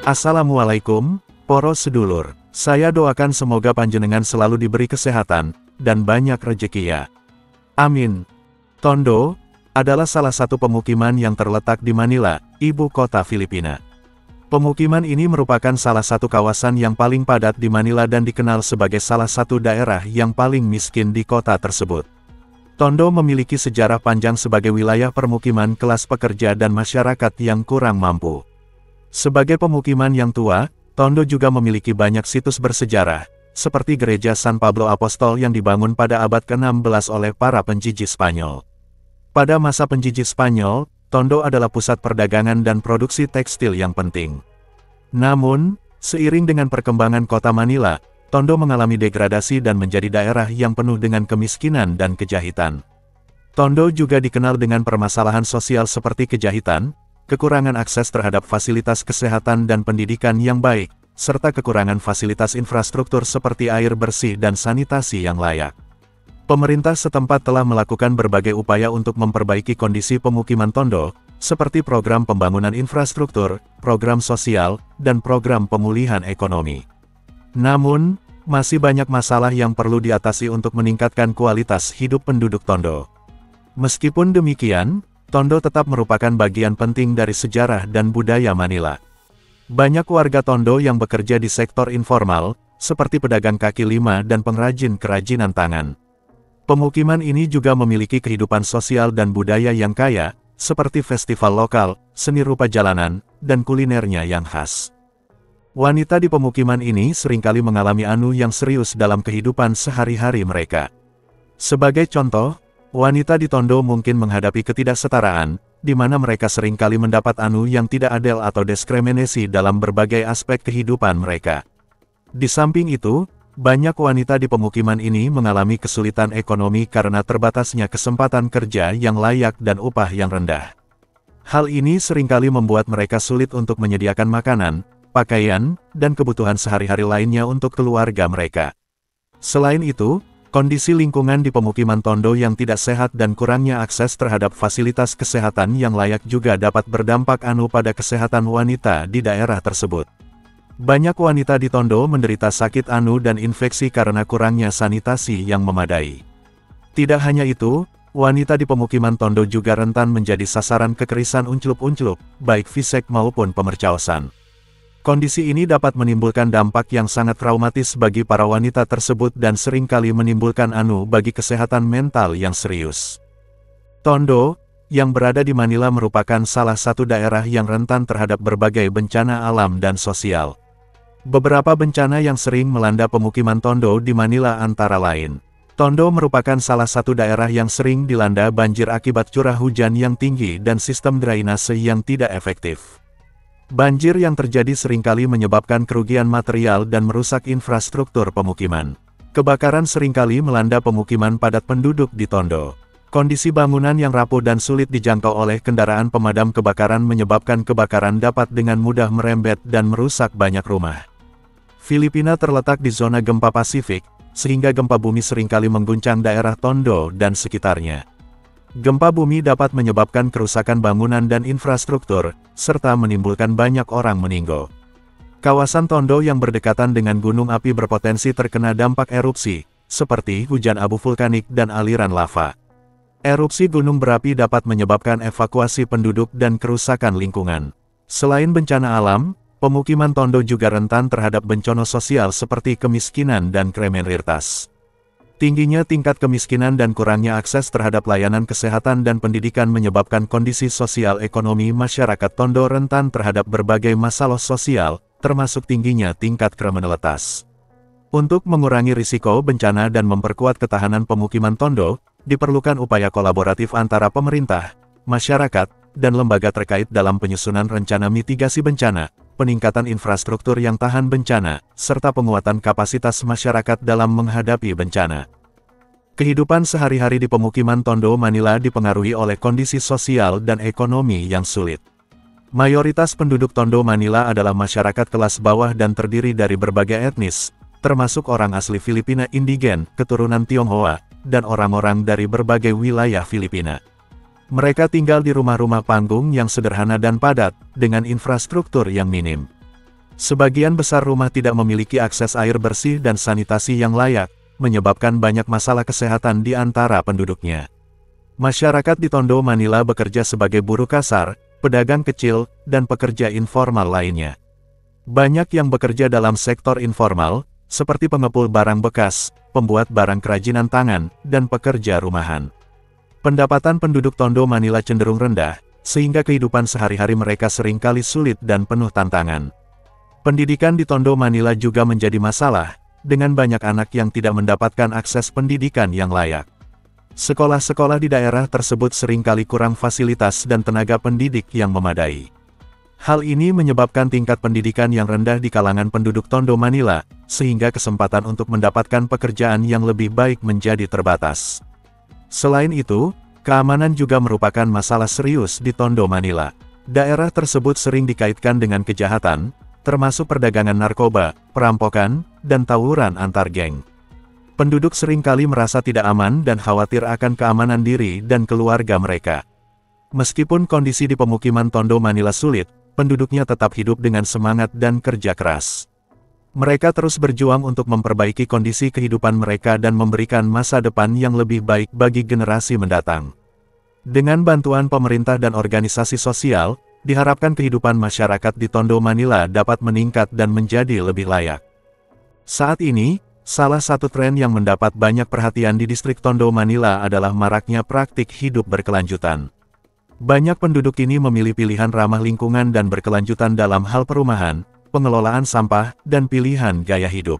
Assalamualaikum, poro sedulur. Saya doakan semoga panjenengan selalu diberi kesehatan, dan banyak rezeki ya. Amin. Tondo adalah salah satu pemukiman yang terletak di Manila, ibu kota Filipina. Pemukiman ini merupakan salah satu kawasan yang paling padat di Manila dan dikenal sebagai salah satu daerah yang paling miskin di kota tersebut. Tondo memiliki sejarah panjang sebagai wilayah permukiman kelas pekerja dan masyarakat yang kurang mampu. Sebagai pemukiman yang tua, Tondo juga memiliki banyak situs bersejarah, seperti Gereja San Pablo Apostol yang dibangun pada abad ke-16 oleh para penjijih Spanyol. Pada masa penjijih Spanyol, Tondo adalah pusat perdagangan dan produksi tekstil yang penting. Namun, seiring dengan perkembangan kota Manila, Tondo mengalami degradasi dan menjadi daerah yang penuh dengan kemiskinan dan kejahitan. Tondo juga dikenal dengan permasalahan sosial seperti kejahitan, kekurangan akses terhadap fasilitas kesehatan dan pendidikan yang baik, serta kekurangan fasilitas infrastruktur seperti air bersih dan sanitasi yang layak. Pemerintah setempat telah melakukan berbagai upaya untuk memperbaiki kondisi pemukiman Tondo, seperti program pembangunan infrastruktur, program sosial, dan program pemulihan ekonomi. Namun, masih banyak masalah yang perlu diatasi untuk meningkatkan kualitas hidup penduduk Tondo. Meskipun demikian, Tondo tetap merupakan bagian penting dari sejarah dan budaya Manila. Banyak warga Tondo yang bekerja di sektor informal, seperti pedagang kaki lima dan pengrajin kerajinan tangan. Pemukiman ini juga memiliki kehidupan sosial dan budaya yang kaya, seperti festival lokal, seni rupa jalanan, dan kulinernya yang khas. Wanita di pemukiman ini seringkali mengalami anu yang serius dalam kehidupan sehari-hari mereka. Sebagai contoh, wanita di Tondo mungkin menghadapi ketidaksetaraan, di mana mereka seringkali mendapat anu yang tidak adil atau diskriminasi dalam berbagai aspek kehidupan mereka. Di samping itu, banyak wanita di pemukiman ini mengalami kesulitan ekonomi karena terbatasnya kesempatan kerja yang layak dan upah yang rendah. Hal ini seringkali membuat mereka sulit untuk menyediakan makanan, pakaian, dan kebutuhan sehari-hari lainnya untuk keluarga mereka. Selain itu, kondisi lingkungan di pemukiman Tondo yang tidak sehat dan kurangnya akses terhadap fasilitas kesehatan yang layak juga dapat berdampak pada kesehatan wanita di daerah tersebut. Banyak wanita di Tondo menderita sakit dan infeksi karena kurangnya sanitasi yang memadai. Tidak hanya itu, wanita di pemukiman Tondo juga rentan menjadi sasaran kekerasan unclup-unclup, baik fisik maupun pemerkosaan. Kondisi ini dapat menimbulkan dampak yang sangat traumatis bagi para wanita tersebut dan seringkali menimbulkan bagi kesehatan mental yang serius. Tondo, yang berada di Manila merupakan salah satu daerah yang rentan terhadap berbagai bencana alam dan sosial. Beberapa bencana yang sering melanda pemukiman Tondo di Manila antara lain. Tondo merupakan salah satu daerah yang sering dilanda banjir akibat curah hujan yang tinggi dan sistem drainase yang tidak efektif. Banjir yang terjadi seringkali menyebabkan kerugian material dan merusak infrastruktur pemukiman. Kebakaran seringkali melanda pemukiman padat penduduk di Tondo. Kondisi bangunan yang rapuh dan sulit dijangkau oleh kendaraan pemadam kebakaran menyebabkan kebakaran dapat dengan mudah merembet dan merusak banyak rumah. Filipina terletak di zona gempa Pasifik, sehingga gempa bumi seringkali mengguncang daerah Tondo dan sekitarnya. Gempa bumi dapat menyebabkan kerusakan bangunan dan infrastruktur, serta menimbulkan banyak orang meninggal. Kawasan Tondo yang berdekatan dengan gunung api berpotensi terkena dampak erupsi, seperti hujan abu vulkanik dan aliran lava. Erupsi gunung berapi dapat menyebabkan evakuasi penduduk dan kerusakan lingkungan. Selain bencana alam, pemukiman Tondo juga rentan terhadap bencana sosial seperti kemiskinan dan kriminalitas. Tingginya tingkat kemiskinan dan kurangnya akses terhadap layanan kesehatan dan pendidikan menyebabkan kondisi sosial ekonomi masyarakat Tondo rentan terhadap berbagai masalah sosial, termasuk tingginya tingkat kriminalitas. Untuk mengurangi risiko bencana dan memperkuat ketahanan pemukiman Tondo, diperlukan upaya kolaboratif antara pemerintah, masyarakat, dan lembaga terkait dalam penyusunan rencana mitigasi bencana, peningkatan infrastruktur yang tahan bencana, serta penguatan kapasitas masyarakat dalam menghadapi bencana. Kehidupan sehari-hari di pemukiman Tondo Manila dipengaruhi oleh kondisi sosial dan ekonomi yang sulit. Mayoritas penduduk Tondo Manila adalah masyarakat kelas bawah dan terdiri dari berbagai etnis, termasuk orang asli Filipina indigen, keturunan Tionghoa, dan orang-orang dari berbagai wilayah Filipina. Mereka tinggal di rumah-rumah panggung yang sederhana dan padat, dengan infrastruktur yang minim. Sebagian besar rumah tidak memiliki akses air bersih dan sanitasi yang layak, menyebabkan banyak masalah kesehatan di antara penduduknya. Masyarakat di Tondo, Manila bekerja sebagai buruh kasar, pedagang kecil, dan pekerja informal lainnya. Banyak yang bekerja dalam sektor informal, seperti pengepul barang bekas, pembuat barang kerajinan tangan, dan pekerja rumahan. Pendapatan penduduk Tondo, Manila cenderung rendah, sehingga kehidupan sehari-hari mereka seringkali sulit dan penuh tantangan. Pendidikan di Tondo, Manila juga menjadi masalah, dengan banyak anak yang tidak mendapatkan akses pendidikan yang layak. Sekolah-sekolah di daerah tersebut seringkali kurang fasilitas dan tenaga pendidik yang memadai. Hal ini menyebabkan tingkat pendidikan yang rendah di kalangan penduduk Tondo, Manila, sehingga kesempatan untuk mendapatkan pekerjaan yang lebih baik menjadi terbatas. Selain itu, keamanan juga merupakan masalah serius di Tondo, Manila. Daerah tersebut sering dikaitkan dengan kejahatan, termasuk perdagangan narkoba, perampokan, dan tawuran antar geng. Penduduk seringkali merasa tidak aman dan khawatir akan keamanan diri dan keluarga mereka. Meskipun kondisi di pemukiman Tondo, Manila sulit, penduduknya tetap hidup dengan semangat dan kerja keras. Mereka terus berjuang untuk memperbaiki kondisi kehidupan mereka dan memberikan masa depan yang lebih baik bagi generasi mendatang. Dengan bantuan pemerintah dan organisasi sosial, diharapkan kehidupan masyarakat di Tondo, Manila dapat meningkat dan menjadi lebih layak. Saat ini, salah satu tren yang mendapat banyak perhatian di distrik Tondo, Manila adalah maraknya praktik hidup berkelanjutan. Banyak penduduk kini memilih pilihan ramah lingkungan dan berkelanjutan dalam hal perumahan, pengelolaan sampah, dan pilihan gaya hidup.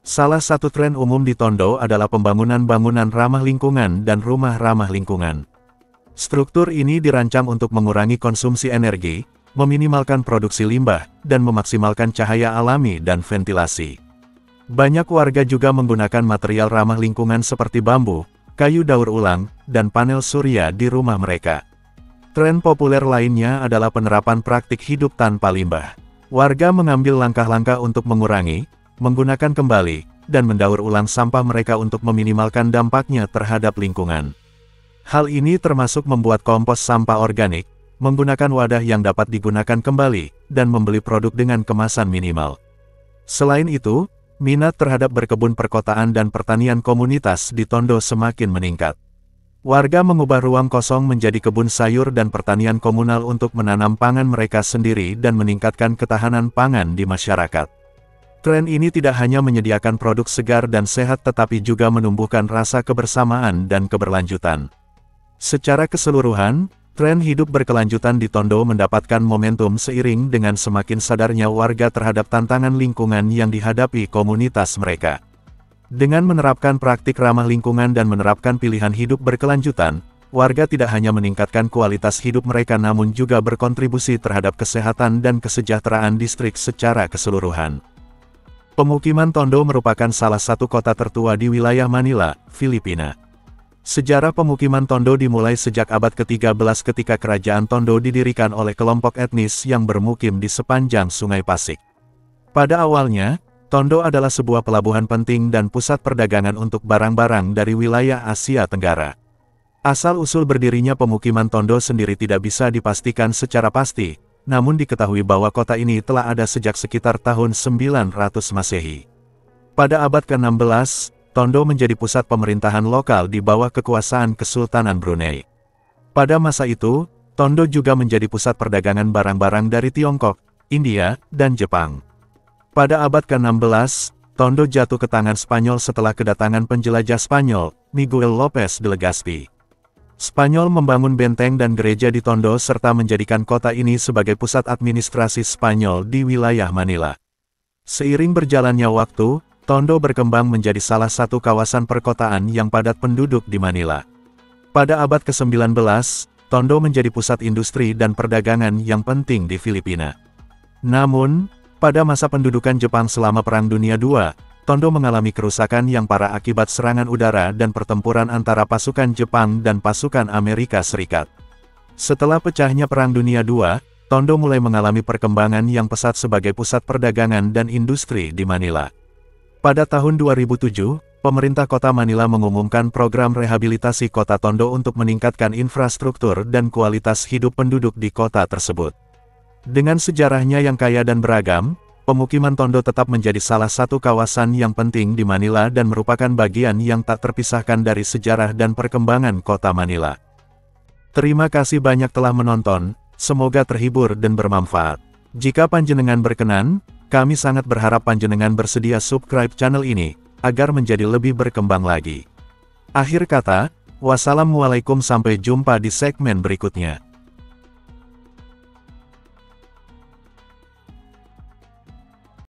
Salah satu tren umum di Tondo adalah pembangunan bangunan ramah lingkungan dan rumah ramah lingkungan. Struktur ini dirancang untuk mengurangi konsumsi energi, meminimalkan produksi limbah, dan memaksimalkan cahaya alami dan ventilasi. Banyak warga juga menggunakan material ramah lingkungan seperti bambu, kayu daur ulang, dan panel surya di rumah mereka. Tren populer lainnya adalah penerapan praktik hidup tanpa limbah. Warga mengambil langkah-langkah untuk mengurangi, menggunakan kembali, dan mendaur ulang sampah mereka untuk meminimalkan dampaknya terhadap lingkungan. Hal ini termasuk membuat kompos sampah organik, menggunakan wadah yang dapat digunakan kembali, dan membeli produk dengan kemasan minimal. Selain itu, minat terhadap berkebun perkotaan dan pertanian komunitas di Tondo semakin meningkat. Warga mengubah ruang kosong menjadi kebun sayur dan pertanian komunal untuk menanam pangan mereka sendiri dan meningkatkan ketahanan pangan di masyarakat. Tren ini tidak hanya menyediakan produk segar dan sehat tetapi juga menumbuhkan rasa kebersamaan dan keberlanjutan. Secara keseluruhan, tren hidup berkelanjutan di Tondo mendapatkan momentum seiring dengan semakin sadarnya warga terhadap tantangan lingkungan yang dihadapi komunitas mereka. Dengan menerapkan praktik ramah lingkungan dan menerapkan pilihan hidup berkelanjutan, warga tidak hanya meningkatkan kualitas hidup mereka namun juga berkontribusi terhadap kesehatan dan kesejahteraan distrik secara keseluruhan. Pemukiman Tondo merupakan salah satu kota tertua di wilayah Manila, Filipina. Sejarah pemukiman Tondo dimulai sejak abad ke-13 ketika kerajaan Tondo didirikan oleh kelompok etnis yang bermukim di sepanjang Sungai Pasig. Pada awalnya, Tondo adalah sebuah pelabuhan penting dan pusat perdagangan untuk barang-barang dari wilayah Asia Tenggara. Asal-usul berdirinya pemukiman Tondo sendiri tidak bisa dipastikan secara pasti, namun diketahui bahwa kota ini telah ada sejak sekitar tahun 900 Masehi. Pada abad ke-16, Tondo menjadi pusat pemerintahan lokal di bawah kekuasaan Kesultanan Brunei. Pada masa itu, Tondo juga menjadi pusat perdagangan barang-barang dari Tiongkok, India, dan Jepang. Pada abad ke-16, Tondo jatuh ke tangan Spanyol setelah kedatangan penjelajah Spanyol, Miguel López de Legazpi. Spanyol membangun benteng dan gereja di Tondo serta menjadikan kota ini sebagai pusat administrasi Spanyol di wilayah Manila. Seiring berjalannya waktu, Tondo berkembang menjadi salah satu kawasan perkotaan yang padat penduduk di Manila. Pada abad ke-19, Tondo menjadi pusat industri dan perdagangan yang penting di Filipina. Namun, pada masa pendudukan Jepang selama Perang Dunia II, Tondo mengalami kerusakan yang parah akibat serangan udara dan pertempuran antara pasukan Jepang dan pasukan Amerika Serikat. Setelah pecahnya Perang Dunia II, Tondo mulai mengalami perkembangan yang pesat sebagai pusat perdagangan dan industri di Manila. Pada tahun 2007, pemerintah kota Manila mengumumkan program rehabilitasi kota Tondo untuk meningkatkan infrastruktur dan kualitas hidup penduduk di kota tersebut. Dengan sejarahnya yang kaya dan beragam, pemukiman Tondo tetap menjadi salah satu kawasan yang penting di Manila dan merupakan bagian yang tak terpisahkan dari sejarah dan perkembangan kota Manila. Terima kasih banyak telah menonton, semoga terhibur dan bermanfaat. Jika panjenengan berkenan, kami sangat berharap panjenengan bersedia subscribe channel ini, agar menjadi lebih berkembang lagi. Akhir kata, wassalamualaikum, sampai jumpa di segmen berikutnya.